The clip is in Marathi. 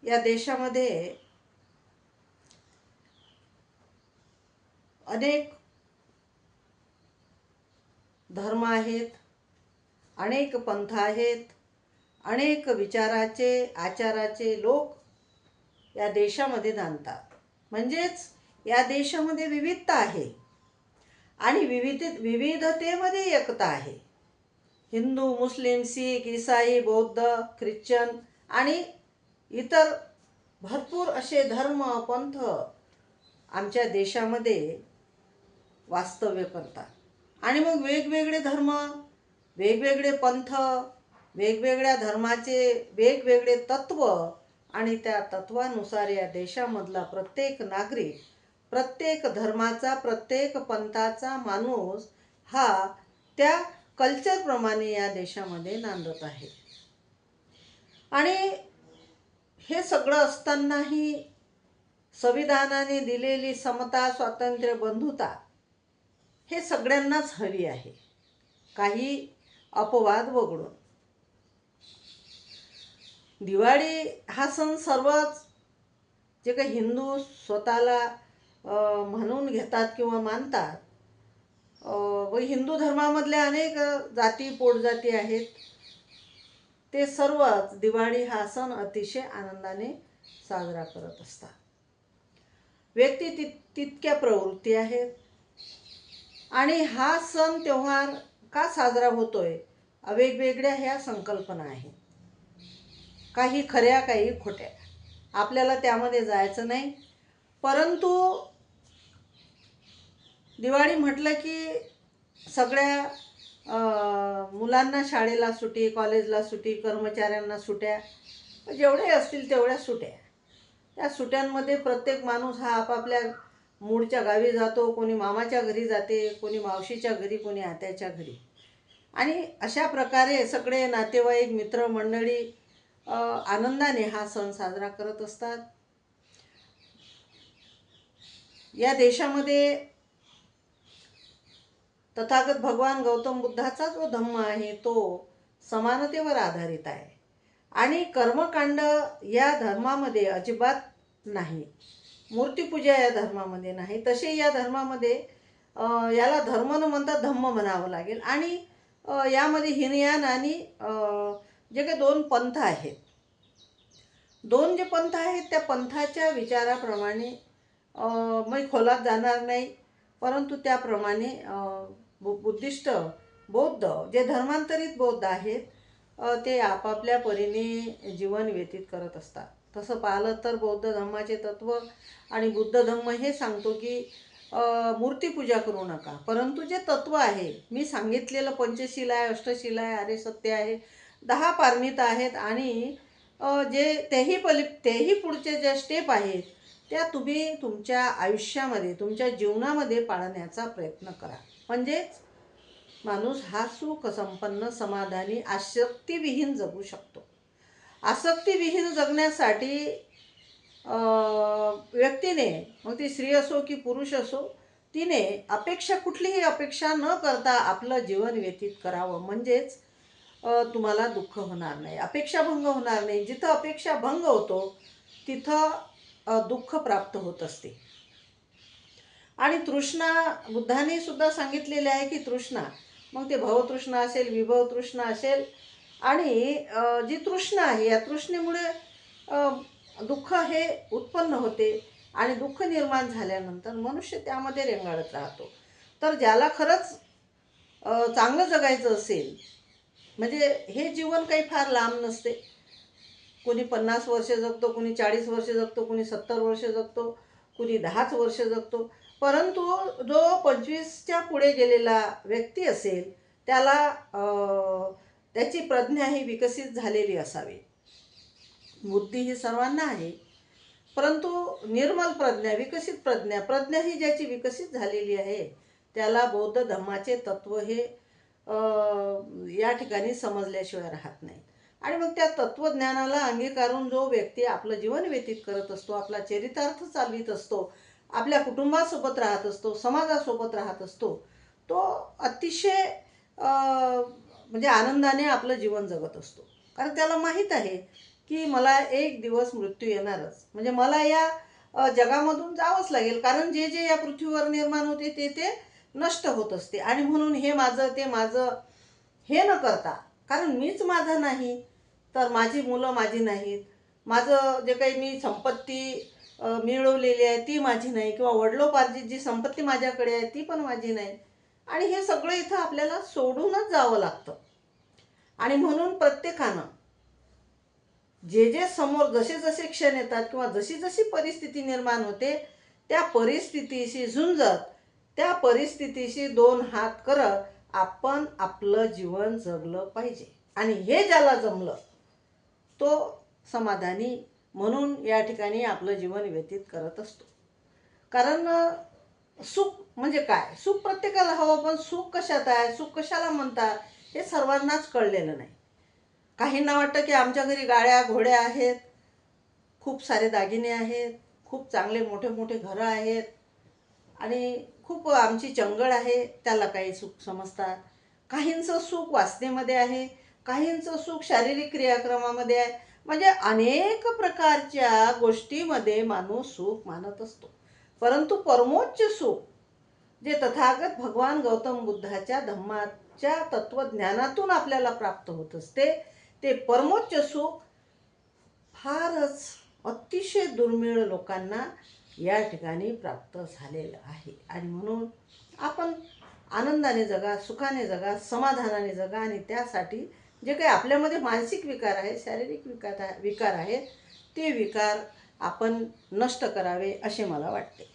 या देशामध्ये अनेक धर्म आहेत, अनेक पंथ आहेत, अनेक विचाराचे आचाराचे लोक या देशामध्ये नांदतात. म्हणजेच या देशामध्ये विविधता आहे आणि विविधतेमध्ये एकता आहे. हिंदू, मुस्लिम, शीख, ईसाई, बौद्ध, ख्रिश्चन आणि इतर भरपूर असे धर्म पंथ आमच्या देशामध्ये वास्तव्य करतात. आणि मग वेगवेगळे धर्म, वेगवेगळे पंथ, वेगवेगळ्या धर्माचे वेगवेगळे तत्व आणि त्या तत्वानुसार या देशामधला प्रत्येक नागरिक, प्रत्येक धर्माचा, प्रत्येक पंथाचा माणूस हा त्या कल्चरप्रमाणे या देशामध्ये नांदत आहे. आणि हे सगळं असतानाही संविधानाने दिलेली समता, स्वातंत्र्य, बंधुता हे सगळ्यांनाच हवी आहे, काही अपवाद वगळून. दिवाळी हा सण सर्वच जे काही हिंदू स्वतःला म्हणून घेतात किंवा मानतात, व हिंदू धर्मामधल्या अनेक जाती पोटजाती आहेत, ते सर्वच दिवाळी हा सण अतिशय आनंदाने साजरा करत असतात. व्यक्ती तितक्या प्रवृत्ती आहेत. आणि हा सण त्योहार का साजरा होतोय, वेगवेगळ्या ह्या संकल्पना आहेत, काही खऱ्या काही खोट्या. आपल्याला त्यामध्ये जायचं नाही. परंतु दिवाळी म्हटलं की सगळ्या मुलांना शाळेला सुट्टी, कॉलेजला सुट्टी, कर्मचाऱ्यांना सुट्या, जेवढे असतील तेवढ्या सुट्या. त्या सुट्यांमध्ये प्रत्येक माणूस हा आपापल्या मूळच्या गावी जातो. कोणी मामाच्या घरी जाते, कोणी मावशीच्या घरी, कोणी आत्याच्या घरी. आणि अशा प्रकारे सगळे नातेवाईक, मित्रमंडळी आनंदाने हा सण साजरा करत असतात. या देशामध्ये तथागत भगवान गौतम बुद्धाचा जो धम्म आहे तो समानतेवर आधारित आहे. आणि कर्मकांड या धर्मामध्ये अजिबात नाही. मूर्तीपूजा या धर्मामध्ये नाही. तसे या धर्मामध्ये याला धर्म न म्हणता धम्म म्हणावं लागेल. आणि यामध्ये हीनयान आणि जे काही दोन पंथ आहेत, दोन जे पंथ आहेत त्या पंथाच्या विचाराप्रमाणे मी खोलात जाणार नाही. परंतु त्याप्रमाणे बुद्धिस्ट, बौद्ध जे धर्मांतरित बौद्ध आहेत ते आपापल्या परीने जीवन व्यतीत करत असतात. तसं पाहिलं तर बौद्ध धर्माचे तत्व आणि बुद्ध धम्म हे सांगतो की मूर्तीपूजा करू नका. परंतु जे तत्व आहे मी सांगितलेलं पंचशील आहे, अष्टशील आहे, आर्य सत्य आहे, 10 पारमिता आहेत आणि जे तेही पुढचे जे स्टेप आहेत त्या तुम्ही तुमच्या आयुष्यामध्ये, तुमच्या जीवनामध्ये पाळण्याचा प्रयत्न करा. म्हणजेच माणूस हा सुख संपन्न, समाधानी, आसक्तीविहीन जगू शकतो. आसक्तीविहीन जगण्यासाठी व्यक्तीने, मग ती स्त्री असो की पुरुष असो, तिने कुठलीही अपेक्षा न करता आपलं जीवन व्यतीत करावं. म्हणजेच तुम्हाला दुःख होणार नाही, अपेक्षाभंग होणार नाही. जिथं अपेक्षाभंग होतो तिथं दुःख प्राप्त होत असते. आणि तृष्णा, बुद्धाने सुद्धा सांगितलेले आहे की तृष्णा, मग ते भवतृष्णा असेल, विभव तृष्णा असेल, आणि जी तृष्णा आहे या तृष्णेमुळे दुःख हे उत्पन्न होते. आणि दुःख निर्माण झाल्यानंतर मनुष्य त्यामध्ये रेंगाळत राहतो. तर ज्याला खरंच चांगलं जगायचं असेल, म्हणजे हे जीवन काही फार लांब नसते. कोणी 50 वर्ष जगतो, कोणी 40 वर्ष जगतो, कोणी 70 वर्ष जगतो, कोणी 10 वर्ष जगतो. परंतु जो 25च्या पुढे गेलेला व्यक्ती असेल त्याला त्याची प्रज्ञा ही विकसित झालेली असावी. बुद्धी ही सर्वांना आहे, परंतु निर्मल प्रज्ञा, विकसित प्रज्ञा ही ज्याची विकसित झालेली आहे त्याला बौद्ध धम्माचे तत्व हे या ठिकाणी समजल्याशिवाय राहत नाही. आणि मग त्या तत्वज्ञानाला अंगीकारून जो व्यक्ती आपलं जीवन व्यतीत करत असतो, आपला चरितार्थ चालवित असतो, आपल्या कुटुंबासोबत राहत असतो, समाजासोबत राहत असतो, तो अतिशय म्हणजे आनंदाने आपलं जीवन जगत असतो. कारण त्याला माहीत आहे की मला एक दिवस मृत्यू येणारच, म्हणजे मला या जगामधून जावंच लागेल, कारण जे जे या पृथ्वीवर निर्माण होते ते ते नष्ट होत असते. आणि म्हणून हे माझं ते माझं हे न करता, कारण मीच माझा नाही तर माझी मुलं माझी नाहीत, माझं जे काही मी संपत्ती मिळवलेली आहे ती माझी नाही, किंवा वडिलोपार्जित जी संपत्ती माझ्याकडे आहे ती पण माझी नाही, आणि हे सगळं इथं आपल्याला सोडूनच जावं लागतं. आणि म्हणून प्रत्येकानं जे जे समोर जसे जसे क्षण येतात किंवा जशी जशी परिस्थिती निर्माण होते, त्या परिस्थितीशी झुंजत, त्या परिस्थितीशी दोन हात करत आपण आपलं जीवन जगलं पाहिजे. आणि हे ज्याला जमलं तो समाधानी म्हणून या ठिकाणी आपलं जीवन व्यतीत करत असतो. कारण सुख म्हणजे काय, सुख प्रत्येकाला हवं, पण सुख कशात आहे, सुख कशाला म्हणतात, हे सर्वांनाच कळलेलं नाही. काहींना वाटतं की आमच्या घरी गाड्या घोड्या आहेत, खूप सारे दागिने आहेत, खूप चांगले मोठे मोठे घरं आहेत, आणि खूप आमची चंगळ आहे, त्याला काही सुख समजतात. काहींचं सुख वासनेमध्ये आहे, काहींचं सुख शारीरिक क्रियाक्रमामध्ये आहे. म्हणजे अनेक प्रकारच्या गोष्टीमध्ये माणूस सुख मानत असतो. परंतु परमोच्च सुख जे तथागत भगवान गौतम बुद्धाच्या धम्माच्या तत्वज्ञानातून आपल्याला प्राप्त होत असते, ते परमोच्च सुख फारच अतिशय दुर्मिळ लोकांना या ठिकाणी प्राप्त झालेलं आहे. आणि म्हणून आपण आनंदाने जगा, सुखाने जगा, समाधानाने जगा, आणि त्यासाठी जे काही आपल्यामध्ये मानसिक विकार आहे, शारीरिक विकार आहेत, ते विकार आपण नष्ट करावे असे मला वाटते.